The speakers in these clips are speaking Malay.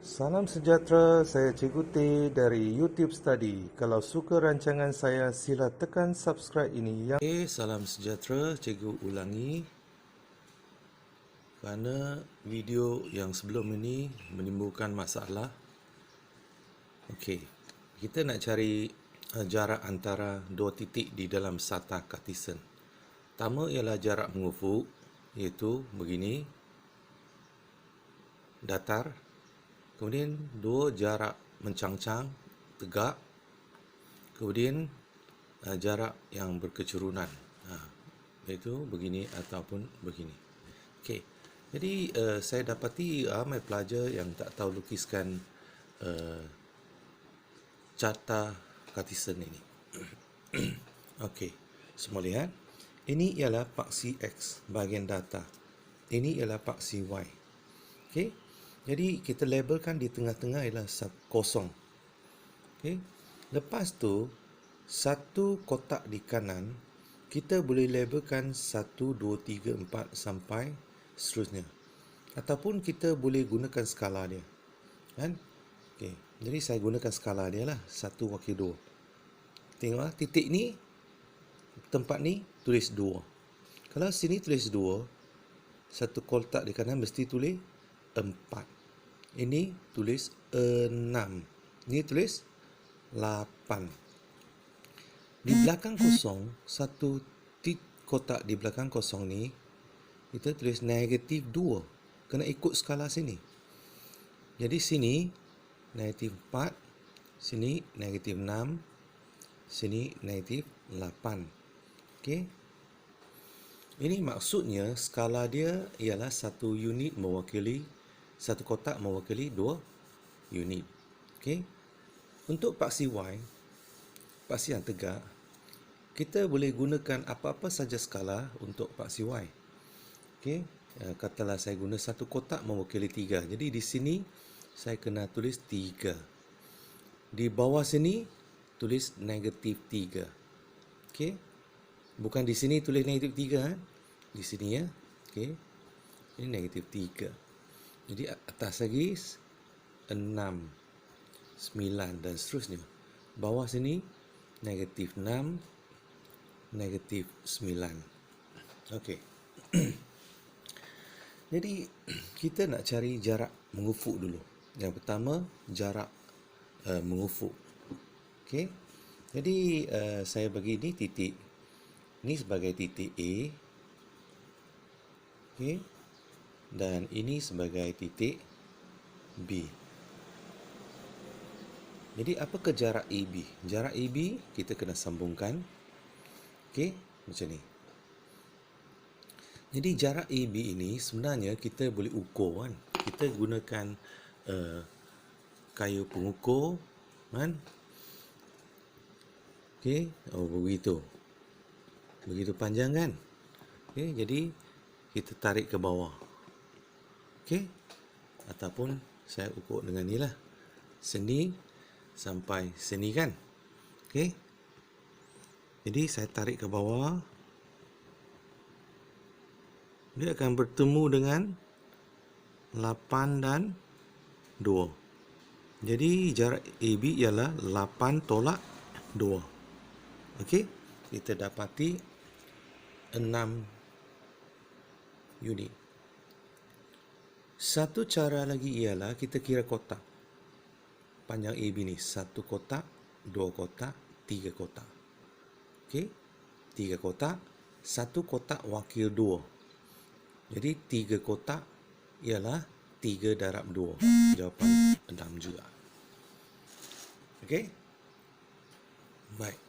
Salam sejahtera, saya Cikgu T dari YouTube Study. Kalau suka rancangan saya, sila tekan subscribe ini. Salam sejahtera, Cikgu ulangi kerana video yang sebelum ini menimbulkan masalah. Okey, kita nak cari jarak antara dua titik di dalam sata Cartesian. Pertama ialah jarak mengufuk, iaitu begini, datar. Kemudian dua, jarak mencangcang, tegak. Kemudian jarak yang berkecurunan, iaitu begini ataupun begini. Okey, jadi saya dapati ramai pelajar yang tak tahu lukiskan carta Cartesian ini. Okey, semua lihat. Ini ialah paksi X bahagian datar. Ini ialah paksi Y. Okey, jadi kita labelkan di tengah-tengah ialah kosong. Okey, lepas tu satu kotak di kanan kita boleh labelkan 1, 2, 3, 4 sampai seterusnya. Ataupun kita boleh gunakan skala dia. Kan? Okey, jadi saya gunakan skala dia lah, 1 wakil 2. Tengoklah titik ni, tempat ni tulis 2. Kalau sini tulis 2, satu kotak di kanan mesti tulis 4. Ini tulis 6. Ini tulis 8. Di belakang kosong, satu kotak di belakang kosong ni, kita tulis negatif 2. Kena ikut skala sini. Jadi sini negatif 4, sini negatif 6, sini negatif 8. Okey. Ini maksudnya skala dia ialah satu unit mewakili, satu kotak mewakili 2 unit. Okey. Untuk paksi Y, paksi yang tegak, kita boleh gunakan apa-apa saja skala untuk paksi Y. Okey, katalah saya guna satu kotak mewakili 3. Jadi di sini saya kena tulis 3. Di bawah sini tulis negatif 3. Okey. Bukan di sini tulis negatif 3, di sini ya. Okey. Ini negatif 3. Jadi atas lagi 6, 9 dan seterusnya. Bawah sini negatif 6, negatif 9. Okey. Jadi kita nak cari jarak mengufuk dulu. Yang pertama, jarak mengufuk. Okey. Jadi saya bagi ni titik. Ini sebagai titik A. Okey. Dan ini sebagai titik B. Jadi apakah jarak AB? Jarak AB kita kena sambungkan. Okey, macam ni. Jadi jarak AB ini sebenarnya kita boleh ukur kan. Kita gunakan kayu pengukur kan. Okey, begitu. Begitu panjang kan? Okey, jadi kita tarik ke bawah. Okey? Ataupun saya ukur dengan ni lah. Sini sampai sini kan? Okey? Jadi saya tarik ke bawah. Dia akan bertemu dengan 8 dan 2. Jadi jarak AB ialah 8 tolak 2. Okey? Kita dapati 6 unit. Satu cara lagi ialah kita kira kotak. Panjang AB ni 1 kotak, 2 kotak, 3 kotak. Okey? 3 kotak, 1 kotak wakil 2. Jadi 3 kotak ialah 3 darab 2. Jawapan 6 juga. Okey? Baik.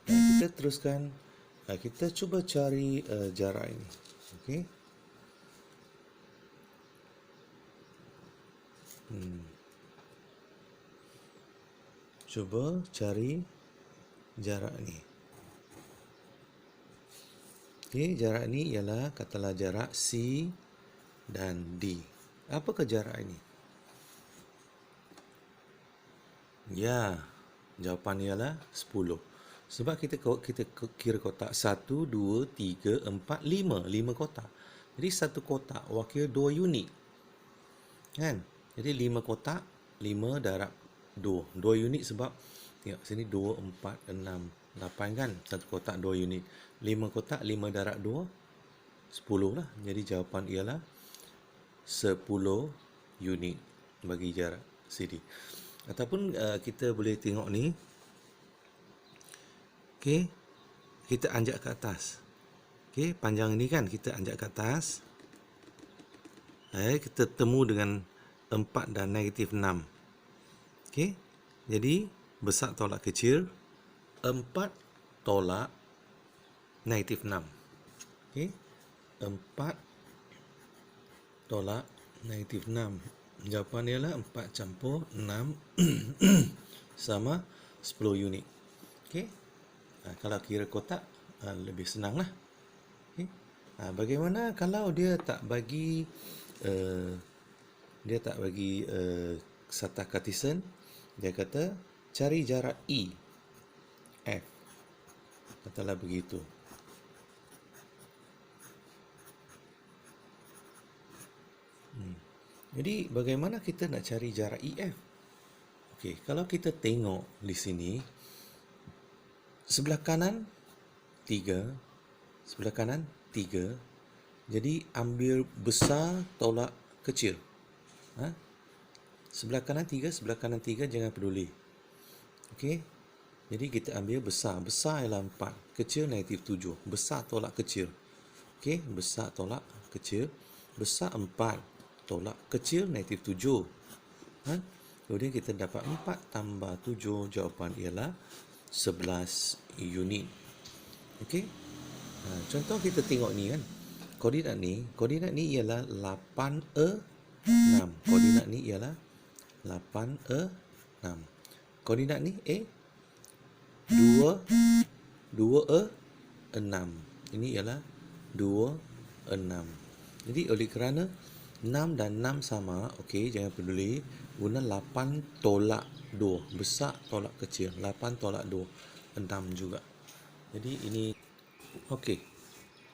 Dan kita teruskan. Kita cuba cari jarak ini. Okey? Cuba cari jarak ni. Okey, jarak ni ialah katalah jarak C dan D. Apakah jarak ini? Ya, jawapan ialah 10. Sebab kita kira kotak 1, 2, 3, 4, 5. 5 kotak. Jadi satu kotak wakil 2 unit. Kan? Jadi 5 kotak, 5 darab 2. 2 unit sebab tengok sini 2, 4, 6, 8 kan. Satu kotak 2 unit. 5 kotak, 5 darab 2, 10 lah. Jadi jawapan ialah 10 unit bagi jarak CD. Ataupun kita boleh tengok ni. Okey, kita anjak ke atas. Okey, panjang ni kan kita anjak ke atas. Kita temu dengan 4 dan negatif 6. Okey, jadi besar tolak kecil, 4 tolak negatif 6. Okey, 4 tolak negatif 6. Jawapan ialah 4 campur 6 sama 10 unit. Okey. Kalau kira kotak lebih senang lah. Okay. Bagaimana kalau dia tak bagi Sata Cartesian? Dia kata cari jarak E F. Katalah begitu. Jadi bagaimana kita nak cari jarak EF? Okey, kalau kita tengok di sini, sebelah kanan 3, sebelah kanan 3. Jadi ambil besar tolak kecil. Sebelah kanan 3, sebelah kanan 3, jangan peduli. Okey. Jadi kita ambil besar. Besar ialah 4, kecil negatif 7. Besar tolak kecil. Okey, besar tolak kecil. Besar 4 tolak kecil negatif 7. Kemudian kita dapat 4 tambah 7. Jawapan ialah 11 unit. Okey. Contoh kita tengok ni kan. Koordinat ni ialah 8 6. Koordinat ni ialah 8 6. Koordinat ni 2 6. Ini ialah 2 6. Jadi oleh kerana 6 dan 6 sama, okey, jangan peduli, guna 8 tolak 2, besar tolak kecil, 8 tolak 2, 6 juga. Jadi ini okey.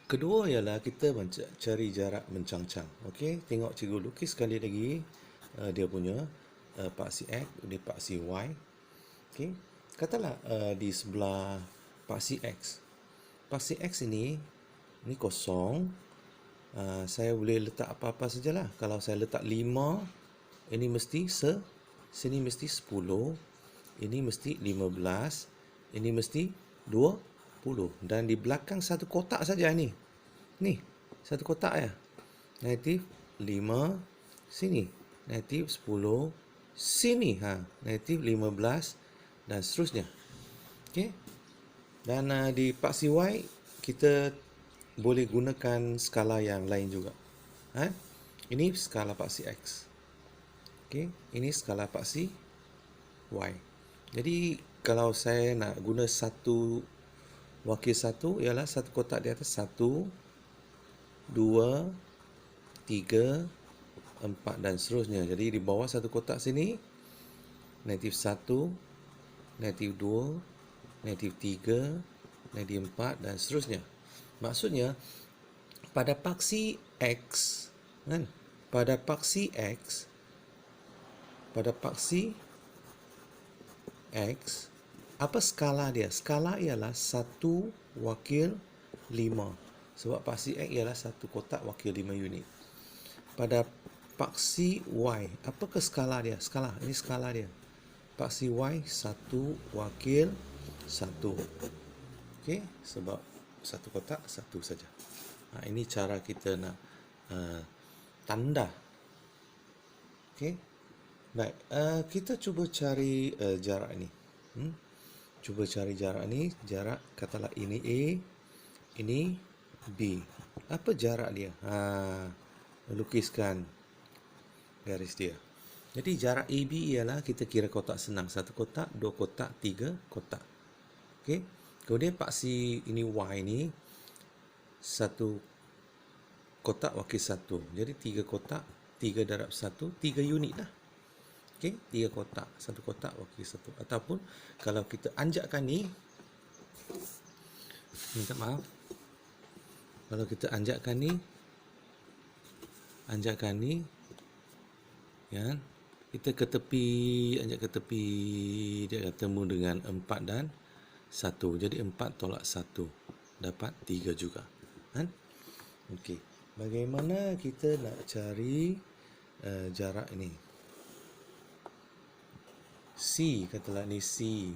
Kedua ialah kita cari jarak mencang-cang. Okey, tengok cikgu lukis sekali lagi dia punya paksi X, dia paksi Y. Okey. Katalah di sebelah paksi X. Paksi X ini kosong. Saya boleh letak apa-apa sajalah. Kalau saya letak 5, ini mesti sini mesti 10, ini mesti 15, ini mesti 20. Dan di belakang satu kotak saja ni. Ni, satu kotak ya. Negatif 5, sini negatif 10, sini negatif 15 dan seterusnya. Okey. Dan di paksi Y kita boleh gunakan skala yang lain juga. Ini skala paksi X. Okey, ini skala paksi Y. Jadi kalau saya nak guna satu wakil satu ialah satu kotak di atas 1, 2, 3, 4 dan seterusnya. Jadi di bawah satu kotak sini negatif 1, negatif 2, negatif 3, negatif 4 dan seterusnya. Maksudnya pada paksi X kan, pada paksi X apa skala dia? Skala ialah 1 wakil 5. Sebab paksi X ialah satu kotak wakil 5 unit. Pada paksi Y, apakah skala dia? Skala, ini skala dia. Paksi Y 1 wakil 1. Okey, sebab satu kotak satu saja. Ini cara kita nak tanda. Okey. Baik, kita cuba cari jarak ni. Cuba cari jarak ni, jarak katalah ini A, ini B. Apa jarak dia? Lukiskan garis dia. Jadi jarak AB ialah kita kira kotak senang. Satu kotak, 2 kotak, 3 kotak. Okey. Kemudian paksi ini Y ni satu kotak wakil 1. Jadi 3 kotak, 3 darab 1, 3 unit lah. Okey, 3 kotak, satu kotak wakil 1. Ataupun kalau kita anjakkan ni, minta maaf. Kalau kita anjakkan ni, ya, Kita ke tepi, ajak ke tepi, dia akan temu dengan 4 dan 1. Jadi 4 tolak 1, dapat 3 juga. Kan? Okey. Bagaimana kita nak cari jarak ini? C, katalah ni C.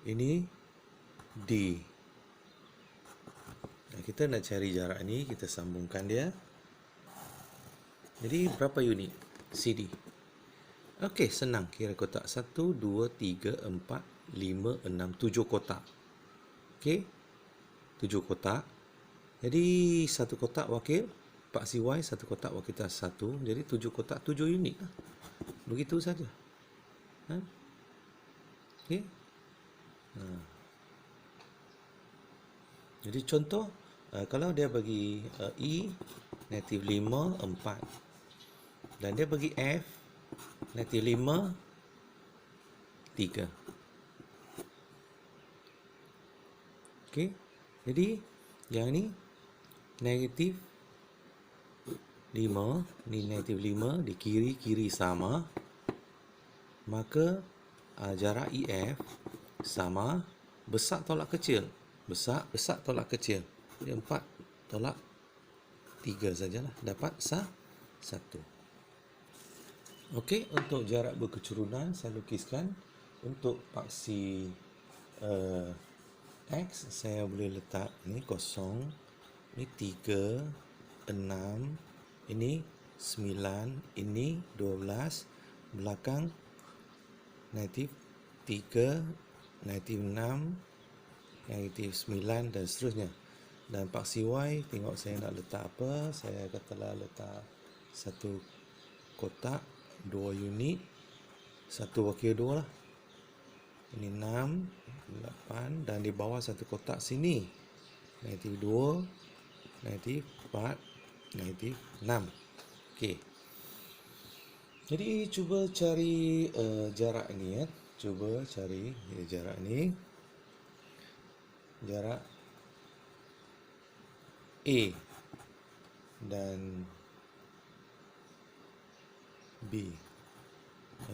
Ini D. Kita nak cari jarak ni, kita sambungkan dia. Jadi berapa unit? CD. Okey, senang. Kira kotak 1, 2, 3, 4, 5, 6, 7 kotak. Okey, 7 kotak. Jadi satu kotak wakil paksi Y, satu kotak wakil tas 1. Jadi 7 kotak, 7 unit lah. Begitu saja. Okey. Jadi contoh, kalau dia bagi E negatif 5, 4. Dan dia bagi F negatif 5, 3. Okey. Jadi yang ni negatif 5, ni negatif 5, di kiri-kiri sama. Maka jarak EF sama, besar tolak kecil. Besar tolak kecil. Jadi 4 tolak 3 sajalah. Dapat 1. Okey, untuk jarak berkecurunan saya lukiskan. Untuk paksi X, saya boleh letak ni 0, ni 3, 6, ini 9, ini 12, belakang negatif 3, negatif 6, negatif 9 dan seterusnya. Dan paksi Y, tengok saya nak letak apa. Saya katalah letak satu kotak 2 unit, satu wakil 2 lah. Ini 6, 8 dan di bawah satu kotak sini negatif 2, negatif 4, negatif 6. Okey. Jadi cuba cari jarak ni ya. Cuba cari jarak ni. Jarak A dan B.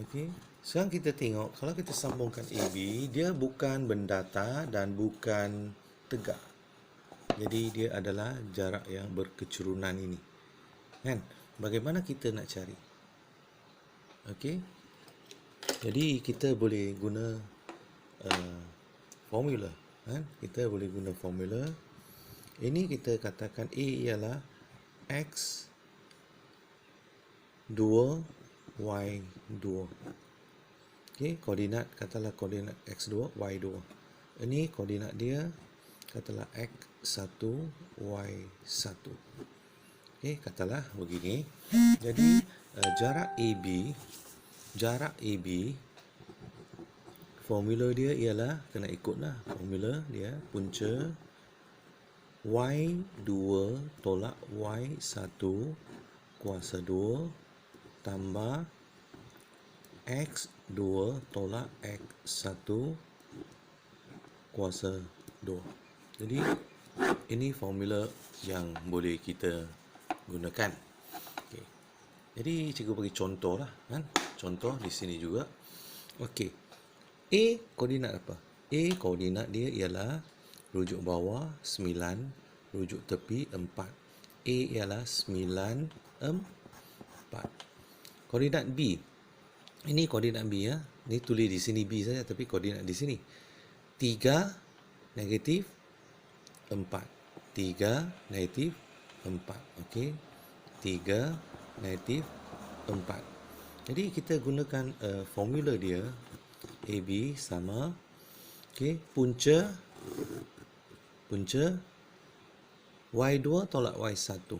Okey. Sekarang kita tengok, kalau kita sambungkan AB, dia bukan bendata dan bukan tegak. Jadi dia adalah jarak yang berkecurunan ini. Kan? Bagaimana kita nak cari? Okey. Jadi kita boleh guna formula. Kan? Kita boleh guna formula. Ini kita katakan A ialah X 2, Y 2. Okey, koordinat katalah koordinat X2, Y2. Ini koordinat dia katalah X1, Y1. Okey, katalah begini. Jadi jarak AB formula dia ialah kena ikutlah formula dia, punca Y2 tolak Y1 kuasa 2 tambah X2 tolak X1 kuasa 2. Jadi ini formula yang boleh kita gunakan. Okey. Jadi cikgu bagi contoh lah kan. Contoh di sini juga. Okey. A koordinat apa? A koordinat dia ialah rujuk bawah 9, rujuk tepi 4. A ialah 9, 4. Koordinat B. Ini koordinat B ya. Ini tulis di sini B saja tapi koordinat di sini 3 negatif 4. 3 negatif 4. Okey. 3 negatif 4. Jadi kita gunakan formula dia AB sama punca Y2 tolak Y1.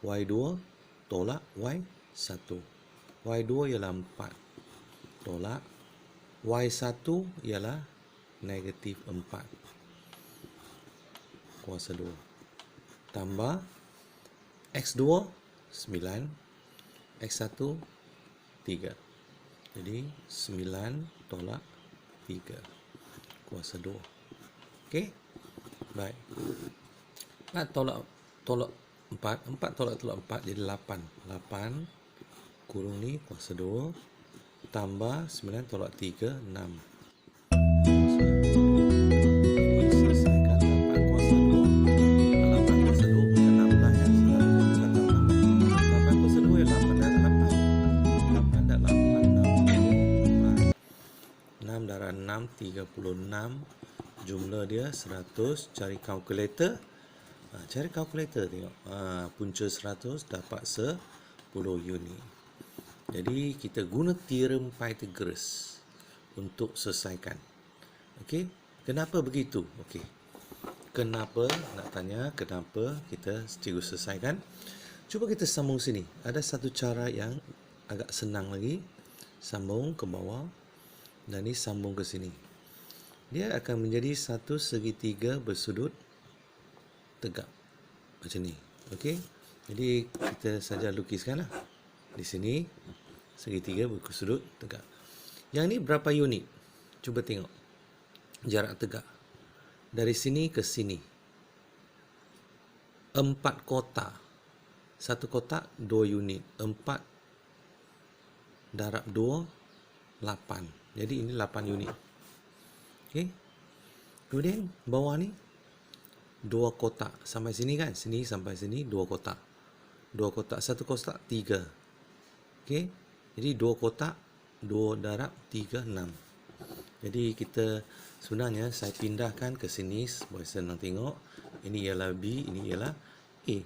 Y2 tolak Y1. Y2 ialah 4 tolak Y1 ialah negatif 4 kuasa 2 tambah X2 9, X1 3. Jadi 9 tolak 3 kuasa 2. Okey. Baik. 4 tolak 4 tolak 4 jadi 8. 8 kurung ni kuasa 2 tambah 9 tolak 3, 6. Jadi selesaikan 8 kuasa 2. 8 kuasa 2 bukan 16 ya. Salah kata 8 kuasa 2 ya 8 darab 8. 8 darab 8, 6 darab 6, 36. Jumlah dia 100. Cari kalkulator. Cari kalkulator tengok. Punca 100 dapat 10 unit. Jadi kita guna teorem Pythagoras untuk selesaikan. Okey, kenapa begitu? Okey. Kenapa? Nak tanya kenapa kita cikgu selesaikan? Cuba kita sambung sini. Ada satu cara yang agak senang lagi. Sambung ke bawah dan ni sambung ke sini. Dia akan menjadi satu segitiga bersudut tegak. Macam ni. Okey. Jadi kita saja lukiskanlah. Di sini segitiga bersudut tegak. Yang ni berapa unit? Cuba tengok. Jarak tegak. Dari sini ke sini. 4 kotak. Satu kotak 2 unit. 4 darab 2, 8. Jadi ini 8 unit. Okey. Kemudian bawah ni 2 kotak. Sampai sini kan? Sini sampai sini 2 kotak. 2 kotak. Satu kotak 3. Okey. Jadi 2 kotak 2 darab 3, 6. Jadi kita sebenarnya saya pindahkan ke sini supaya senang tengok. Ini ialah B, ini ialah A.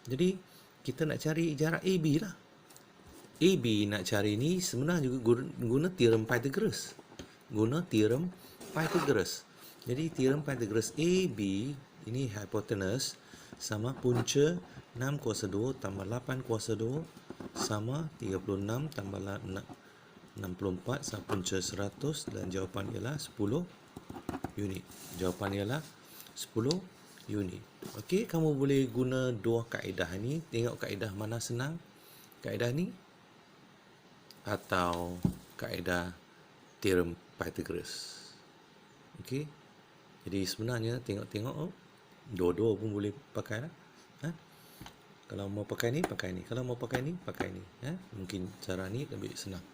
Jadi kita nak cari jarak AB lah. AB nak cari ni sebenarnya juga guna teorem Pythagoras. Guna teorem Pythagoras. Jadi teorem Pythagoras AB ini hipotenus sama punca 6 kuasa 2 tambah 8 kuasa 2 sama 36 tambah 64 sama punca 100 dan jawapan ialah 10 unit. Jawapan ialah 10 unit. Okey, kamu boleh guna dua kaedah ni. Tengok kaedah mana senang. Kaedah ni atau kaedah teorem Pythagoras. Okey. Jadi sebenarnya tengok-tengok dua-dua pun boleh pakai lah. Kalau mau pakai ni, pakai ni. Kalau mau pakai ni, pakai ni. Mungkin cara ni lebih senang.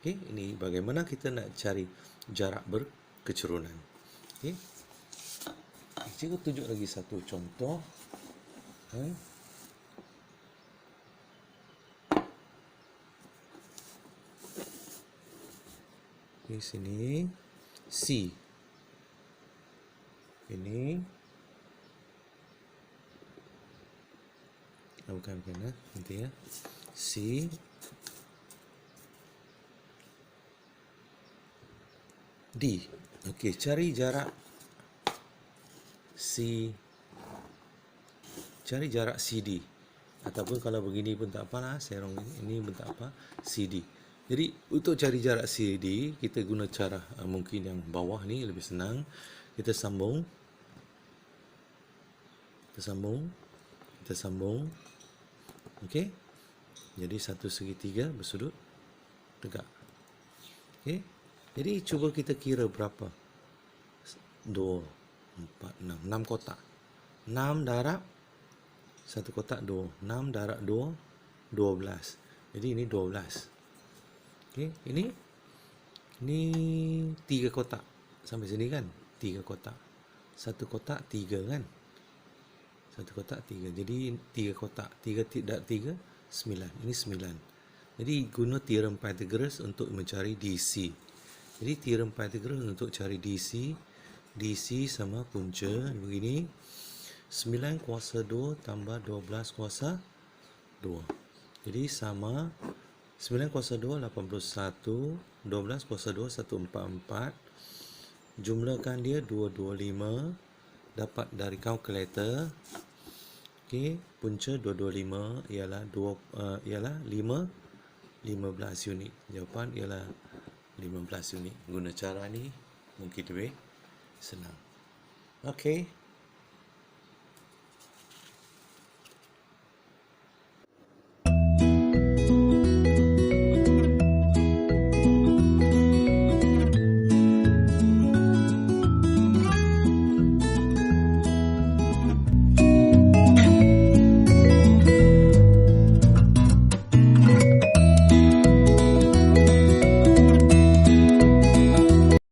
Okey, ini bagaimana kita nak cari jarak berkecurunan. Okey. Cikgu tunjuk lagi satu contoh. Di sini C. Ini bukan nanti ya. C D. Okey, cari jarak C. Cari jarak CD. Ataupun kalau begini pun tak apalah, serong ini pun tak apa, CD. Jadi untuk cari jarak CD, kita guna cara mungkin yang bawah ni lebih senang. Kita sambung. Kita sambung. Okey. Jadi satu segitiga bersudut tegak. Okey. Jadi cuba kita kira berapa? 2, 4, 6. 6 kotak. 6 darab satu kotak 2. 6 darab 2, 12. Jadi ini 12. Okey, ini 3 kotak. Sampai sini kan? 3 kotak. Satu kotak 3 kan? Satu kotak 3. Jadi 3 kotak. 3 darab 3, 9. Ini 9. Jadi guna teorem Pythagoras untuk mencari DC. Jadi teorem Pythagoras untuk cari DC. DC sama punca begini. 9 kuasa 2 tambah 12 kuasa 2. Jadi sama 9 kuasa 2, 81. 12 kuasa 2, 144. Jumlahkan dia 225. Dapat dari kalkulator. Okey, punca 225 ialah 15 unit. Jawapan ialah 15 unit. Guna cara ni mungkin lebih senang. Okey.